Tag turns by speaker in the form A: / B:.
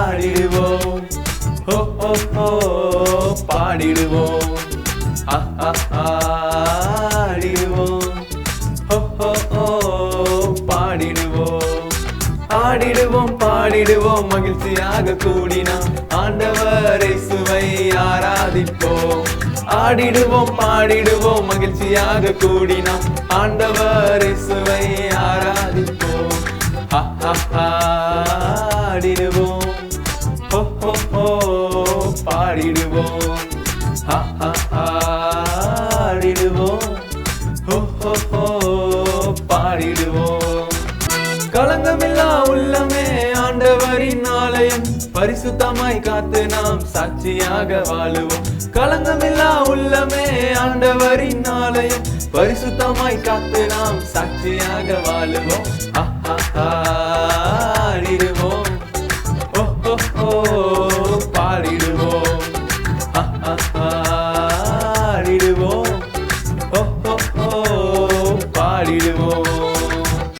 A: ஆடிடுவோம், ஹோ ஹோ ஹோ பாடிடுவோம், ஆடிடுவோம், ஹோ ஹோ ஹோ பாடிடுவோம். ஆடிடுவோம் பாடிடுவோம் மகிழ்ச்சியாக கூடினாம் ஆண்டவர் இயேசுவை ஆராதிப்போம். ஆடிடுவோம் பாடிடுவோம் மகிழ்ச்சியாக கூடினாம் ஆண்டவர் இயேசுவை ஆராதிப்போம். ஆடிடுவோம், ஹோ ஹோ ஹோ பாடிடுவோம், ஆடிடுவோம், ஹோ ஹோ ஹோ பாடிடுவோம். களங்கமில்லா உள்ளமே ஆண்டவரின் ஆலயம், பரிசுத்தமாய் காத்து நாம் சாட்சியாக வாழுவோம். களங்கமில்லா உள்ளமே ஆண்டவரின் ஆலயம், பரிசுத்தமாய் காத்து நாம் சாட்சியாக வாழுவோம். ஆடிடுவோம், ஓ ஓ ஓ பாடிடுவோம், ஆடிடுவோம், ஓ ஓ ஓ பாடிடுவோம்.